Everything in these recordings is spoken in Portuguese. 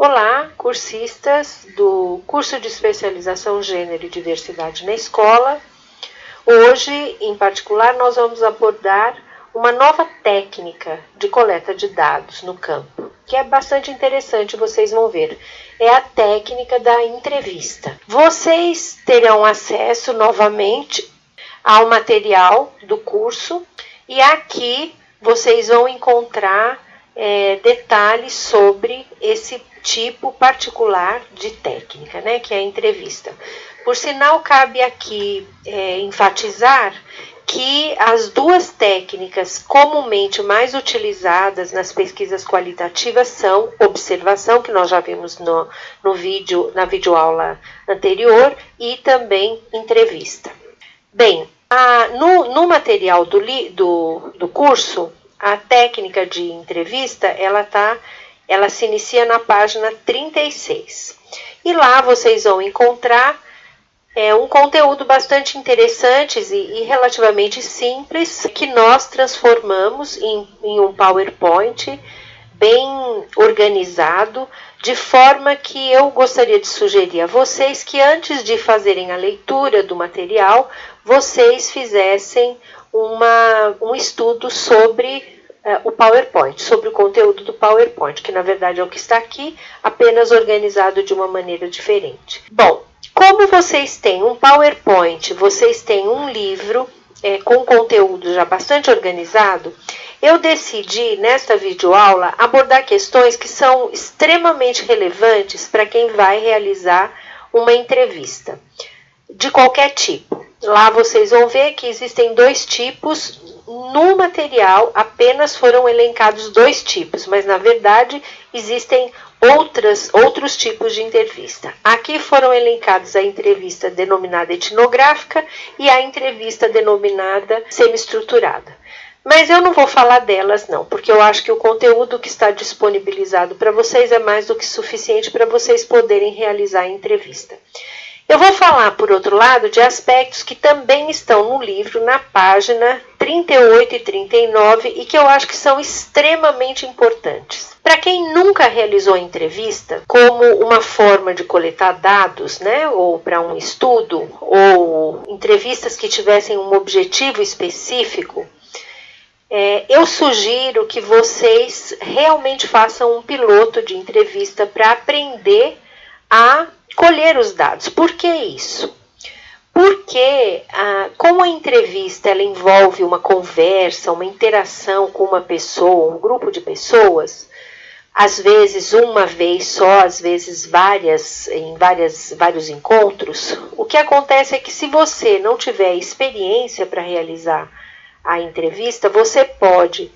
Olá, cursistas do curso de especialização Gênero e Diversidade na Escola. Hoje, em particular, nós vamos abordar uma nova técnica de coleta de dados no campo, que é bastante interessante, vocês vão ver. É a técnica da entrevista. Vocês terão acesso novamente ao material do curso e aqui vocês vão encontrar detalhes sobre esse tipo particular de técnica, né, que é a entrevista. Por sinal, cabe aqui enfatizar que as duas técnicas comumente mais utilizadas nas pesquisas qualitativas são observação, que nós já vimos na videoaula anterior, e também entrevista. Bem, no material do curso, a técnica de entrevista, ela se inicia na página 36. E lá vocês vão encontrar um conteúdo bastante interessante e relativamente simples, que nós transformamos em um PowerPoint bem organizado, de forma que eu gostaria de sugerir a vocês que antes de fazerem a leitura do material, vocês fizessem um estudo sobre o PowerPoint, sobre o conteúdo do PowerPoint, que na verdade é o que está aqui, apenas organizado de uma maneira diferente. Bom, como vocês têm um PowerPoint, vocês têm um livro com conteúdo já bastante organizado, eu decidi, nesta videoaula, abordar questões que são extremamente relevantes para quem vai realizar uma entrevista, de qualquer tipo. Lá vocês vão ver que existem dois tipos. No material apenas foram elencados dois tipos, mas na verdade existem outros tipos de entrevista. Aqui foram elencados a entrevista denominada etnográfica e a entrevista denominada semi-estruturada. Mas eu não vou falar delas não, porque eu acho que o conteúdo que está disponibilizado para vocês é mais do que suficiente para vocês poderem realizar a entrevista. Eu vou falar, por outro lado, de aspectos que também estão no livro, na página 38 e 39, e que eu acho que são extremamente importantes. Para quem nunca realizou entrevista, como uma forma de coletar dados, né, ou para um estudo, ou entrevistas que tivessem um objetivo específico, eu sugiro que vocês realmente façam um piloto de entrevista para aprender a colher os dados. Por que isso? Porque como a entrevista ela envolve uma conversa, uma interação com uma pessoa, um grupo de pessoas, às vezes uma vez só, às vezes vários encontros, o que acontece é que se você não tiver experiência para realizar a entrevista, você pode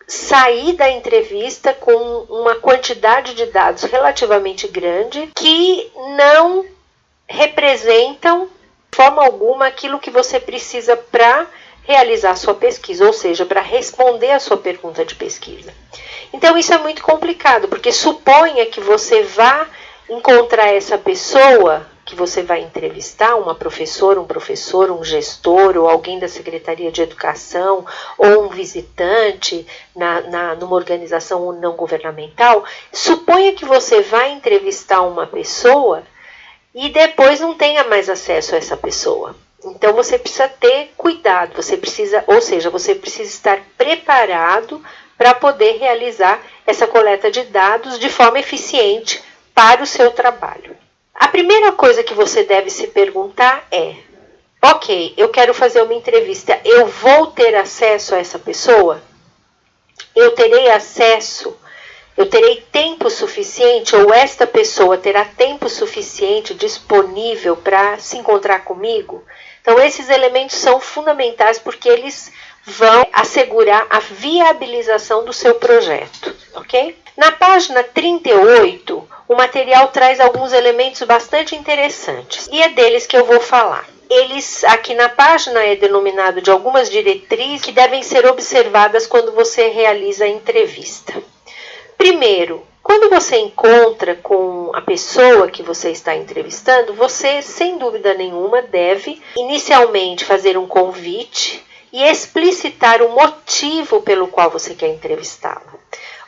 sair da entrevista com uma quantidade de dados relativamente grande que não representam de forma alguma aquilo que você precisa para realizar a sua pesquisa, ou seja, para responder a sua pergunta de pesquisa. Então isso é muito complicado, porque suponha que você vá encontrar essa pessoa que você vai entrevistar, uma professora, um professor, um gestor, ou alguém da Secretaria de Educação, ou um visitante numa organização não governamental. Suponha que você vai entrevistar uma pessoa e depois não tenha mais acesso a essa pessoa. Então você precisa ter cuidado, você precisa estar preparado para poder realizar essa coleta de dados de forma eficiente para o seu trabalho. A primeira coisa que você deve se perguntar é: ok, eu quero fazer uma entrevista, eu vou ter acesso a essa pessoa? Eu terei acesso? Eu terei tempo suficiente, ou esta pessoa terá tempo suficiente disponível para se encontrar comigo? Então, esses elementos são fundamentais porque eles vão assegurar a viabilização do seu projeto, ok? Na página 38, o material traz alguns elementos bastante interessantes e é deles que eu vou falar. Eles, aqui na página, é denominado de algumas diretrizes que devem ser observadas quando você realiza a entrevista. Primeiro, quando você encontra com a pessoa que você está entrevistando, você, sem dúvida nenhuma, deve inicialmente fazer um convite e explicitar o motivo pelo qual você quer entrevistá-la.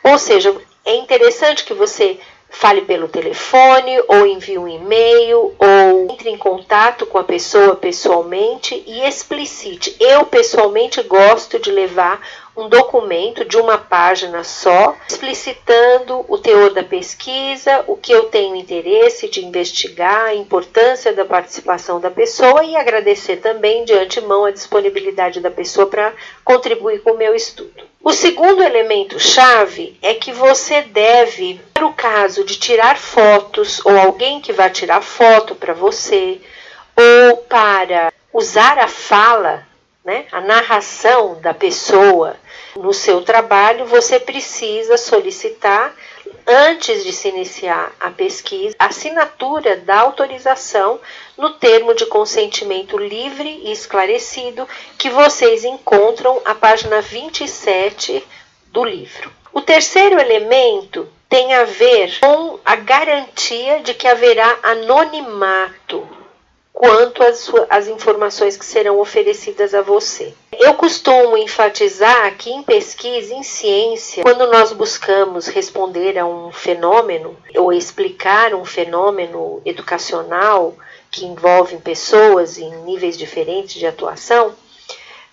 Ou seja, é interessante que você fale pelo telefone, ou envie um e-mail, ou entre em contato com a pessoa pessoalmente e explicite. Eu pessoalmente gosto de levar um documento de uma página só, explicitando o teor da pesquisa, o que eu tenho interesse de investigar, a importância da participação da pessoa e agradecer também de antemão a disponibilidade da pessoa para contribuir com o meu estudo. O segundo elemento-chave é que você deve, para o caso de tirar fotos ou alguém que vai tirar foto para você, ou para usar a fala, né, a narração da pessoa no seu trabalho, você precisa solicitar, antes de se iniciar a pesquisa, a assinatura da autorização no termo de consentimento livre e esclarecido que vocês encontram na página 27 do livro. O terceiro elemento tem a ver com a garantia de que haverá anonimato quanto às informações que serão oferecidas a você. Eu costumo enfatizar que em pesquisa, em ciência, quando nós buscamos responder a um fenômeno ou explicar um fenômeno educacional que envolve pessoas em níveis diferentes de atuação,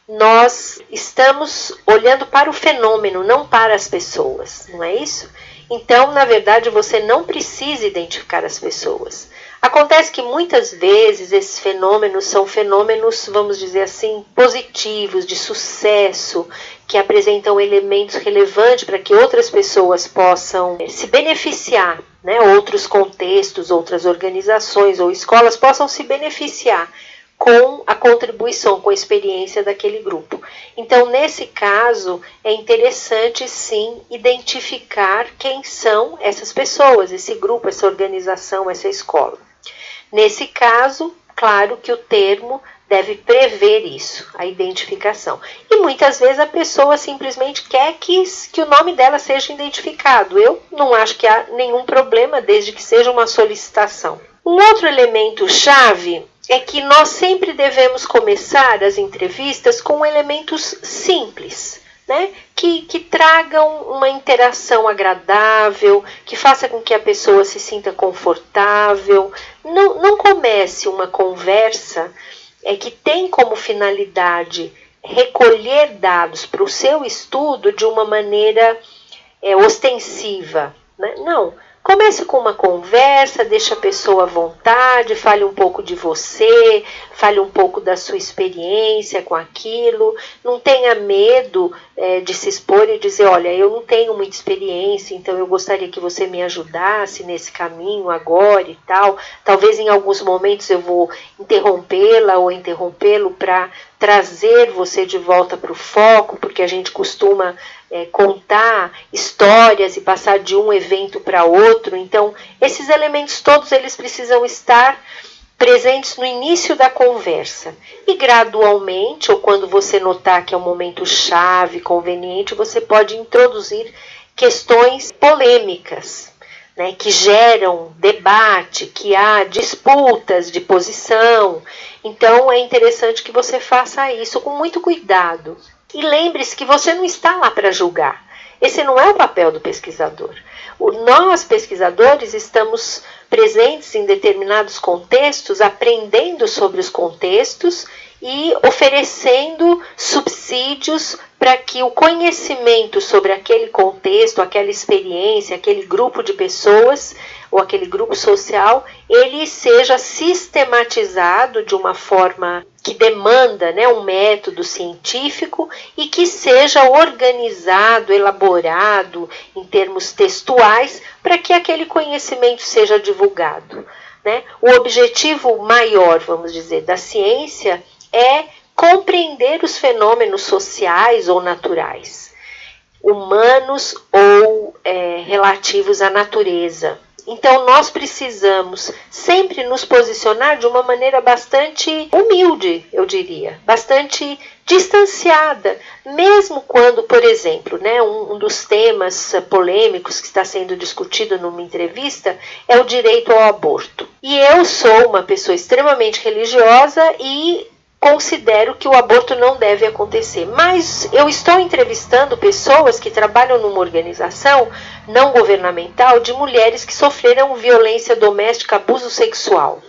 nós estamos olhando para o fenômeno, não para as pessoas, não é isso? Então, na verdade, você não precisa identificar as pessoas. Acontece que muitas vezes esses fenômenos são fenômenos, vamos dizer assim, positivos, de sucesso, que apresentam elementos relevantes para que outras pessoas possam se beneficiar, né? Outros contextos, outras organizações ou escolas possam se beneficiar com a contribuição, com a experiência daquele grupo. Então, nesse caso, é interessante, sim, identificar quem são essas pessoas, esse grupo, essa organização, essa escola. Nesse caso, claro que o termo deve prever isso, a identificação. E muitas vezes a pessoa simplesmente quer que o nome dela seja identificado. Eu não acho que há nenhum problema, desde que seja uma solicitação. Um outro elemento-chave é que nós sempre devemos começar as entrevistas com elementos simples, né? Que tragam uma interação agradável, que faça com que a pessoa se sinta confortável. Não comece uma conversa que tem como finalidade recolher dados para o seu estudo de uma maneira ostensiva, né? Não. Comece com uma conversa, deixe a pessoa à vontade, fale um pouco de você, fale um pouco da sua experiência com aquilo. Não tenha medo de se expor e dizer, olha, eu não tenho muita experiência, então eu gostaria que você me ajudasse nesse caminho agora e tal. Talvez em alguns momentos eu vou interrompê-la ou interrompê-lo para trazer você de volta para o foco, porque a gente costuma contar histórias e passar de um evento para outro. Então, esses elementos todos eles precisam estar presentes no início da conversa. E gradualmente, ou quando você notar que é um momento chave, conveniente, você pode introduzir questões polêmicas, né, que geram debate, que há disputas de posição. Então, é interessante que você faça isso com muito cuidado. E lembre-se que você não está lá para julgar. Esse não é o papel do pesquisador. Nós, pesquisadores, estamos presentes em determinados contextos, aprendendo sobre os contextos e oferecendo subsídios para que o conhecimento sobre aquele contexto, aquela experiência, aquele grupo de pessoas ou aquele grupo social, ele seja sistematizado de uma forma que demanda, né, um método científico e que seja organizado, elaborado em termos textuais para que aquele conhecimento seja divulgado, né? O objetivo maior, vamos dizer, da ciência é compreender os fenômenos sociais ou naturais, humanos ou relativos à natureza. Então, nós precisamos sempre nos posicionar de uma maneira bastante humilde, eu diria, bastante distanciada, mesmo quando, por exemplo, né, um dos temas polêmicos que está sendo discutido numa entrevista é o direito ao aborto. E eu sou uma pessoa extremamente religiosa e considero que o aborto não deve acontecer. Mas eu estou entrevistando pessoas que trabalham numa organização não governamental de mulheres que sofreram violência doméstica, abuso sexual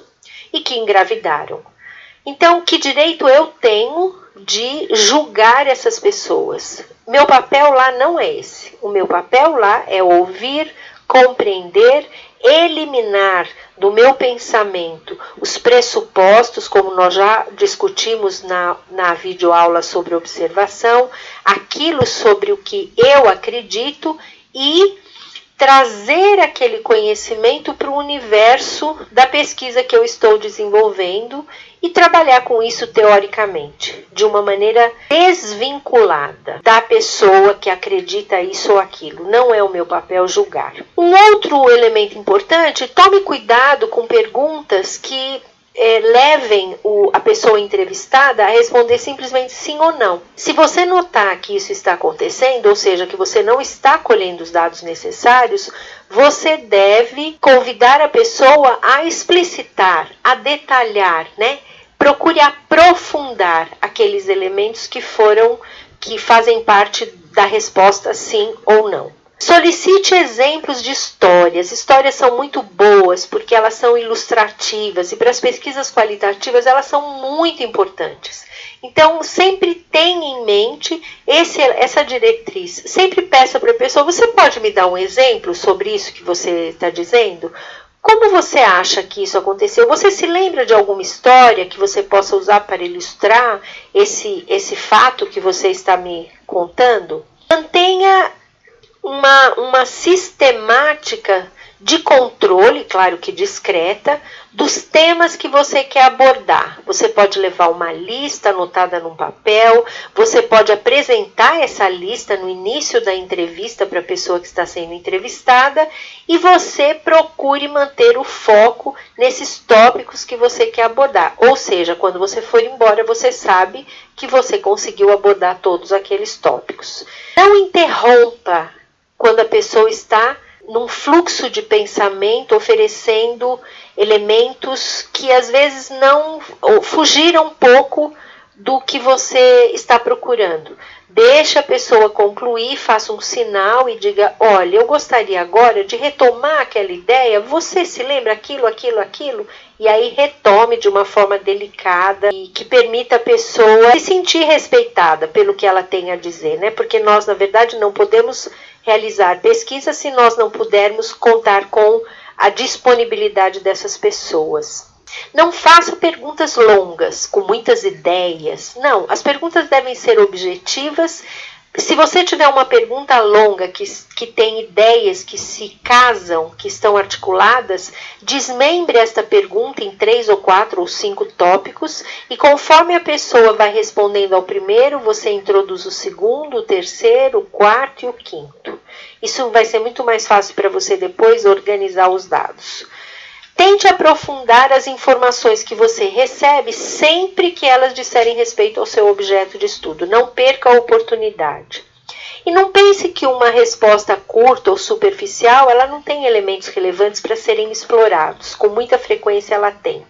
e que engravidaram. Então, que direito eu tenho de julgar essas pessoas? Meu papel lá não é esse. O meu papel lá é ouvir, compreender, eliminar do meu pensamento os pressupostos, como nós já discutimos na videoaula sobre observação, aquilo sobre o que eu acredito e trazer aquele conhecimento para o universo da pesquisa que eu estou desenvolvendo e trabalhar com isso teoricamente, de uma maneira desvinculada da pessoa que acredita isso ou aquilo. Não é o meu papel julgar. Um outro elemento importante, tome cuidado com perguntas que levem a pessoa entrevistada a responder simplesmente sim ou não. Se você notar que isso está acontecendo, ou seja, que você não está colhendo os dados necessários, você deve convidar a pessoa a explicitar, a detalhar, né? Procure aprofundar aqueles elementos que fazem parte da resposta sim ou não. Solicite exemplos de histórias. Histórias são muito boas porque elas são ilustrativas e para as pesquisas qualitativas elas são muito importantes. Então, sempre tenha em mente essa diretriz. Sempre peça para a pessoa, você pode me dar um exemplo sobre isso que você está dizendo? Como você acha que isso aconteceu? Você se lembra de alguma história que você possa usar para ilustrar esse fato que você está me contando? Mantenha uma sistemática de controle, claro que discreta, dos temas que você quer abordar. Você pode levar uma lista anotada num papel, você pode apresentar essa lista no início da entrevista para a pessoa que está sendo entrevistada e você procure manter o foco nesses tópicos que você quer abordar. Ou seja, quando você for embora, você sabe que você conseguiu abordar todos aqueles tópicos. Não interrompa quando a pessoa está num fluxo de pensamento, oferecendo elementos que às vezes não fugiram um pouco do que você está procurando. Deixa a pessoa concluir, faça um sinal e diga, olha, eu gostaria agora de retomar aquela ideia, você se lembra aquilo, e aí retome de uma forma delicada e que permita a pessoa se sentir respeitada pelo que ela tem a dizer, né? Porque nós, na verdade, não podemos realizar pesquisa se nós não pudermos contar com a disponibilidade dessas pessoas. Não faça perguntas longas, com muitas ideias. Não, as perguntas devem ser objetivas. Se você tiver uma pergunta longa que tem ideias que se casam, que estão articuladas, desmembre esta pergunta em 3 ou 4 ou 5 tópicos e conforme a pessoa vai respondendo ao primeiro, você introduz o segundo, o terceiro, o quarto e o quinto. Isso vai ser muito mais fácil para você depois organizar os dados. Tente aprofundar as informações que você recebe sempre que elas disserem respeito ao seu objeto de estudo. Não perca a oportunidade. E não pense que uma resposta curta ou superficial, ela não tem elementos relevantes para serem explorados. Com muita frequência ela tem.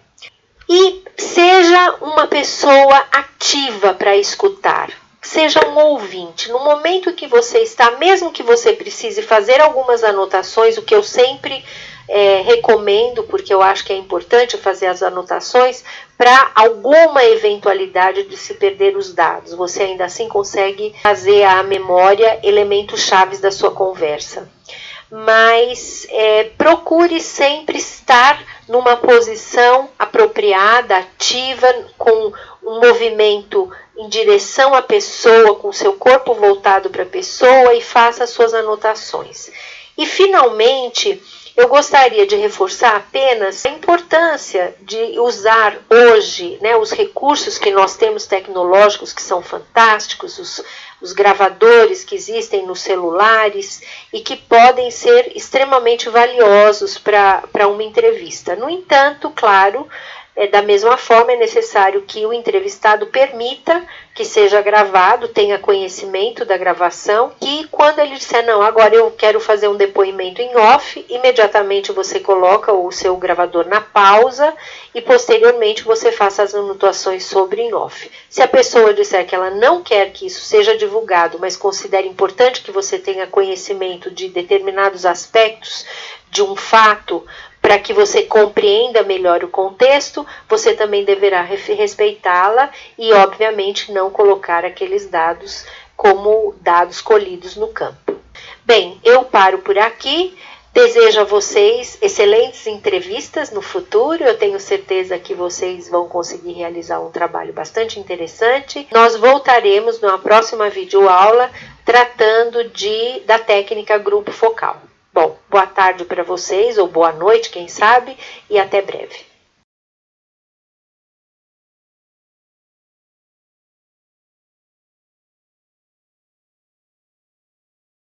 E seja uma pessoa ativa para escutar. Seja um ouvinte. No momento que você está, mesmo que você precise fazer algumas anotações, o que eu sempre recomendo, porque eu acho que é importante fazer as anotações para alguma eventualidade de se perder os dados. Você ainda assim consegue fazer à memória elementos chaves da sua conversa. Mas procure sempre estar numa posição apropriada, ativa, com um movimento em direção à pessoa, com seu corpo voltado para a pessoa e faça as suas anotações. E finalmente, eu gostaria de reforçar apenas a importância de usar hoje, né, os recursos que nós temos tecnológicos que são fantásticos, os gravadores que existem nos celulares e que podem ser extremamente valiosos para uma entrevista. No entanto, claro, Da mesma forma, é necessário que o entrevistado permita que seja gravado, tenha conhecimento da gravação, e quando ele disser, não, agora eu quero fazer um depoimento em off, imediatamente você coloca o seu gravador na pausa e posteriormente você faça as anotações sobre em off. Se a pessoa disser que ela não quer que isso seja divulgado, mas considera importante que você tenha conhecimento de determinados aspectos de um fato, para que você compreenda melhor o contexto, você também deverá respeitá-la e, obviamente, não colocar aqueles dados como dados colhidos no campo. Bem, eu paro por aqui. Desejo a vocês excelentes entrevistas no futuro. Eu tenho certeza que vocês vão conseguir realizar um trabalho bastante interessante. Nós voltaremos numa próxima videoaula tratando da técnica grupo focal. Bom, boa tarde para vocês, ou boa noite, quem sabe, e até breve.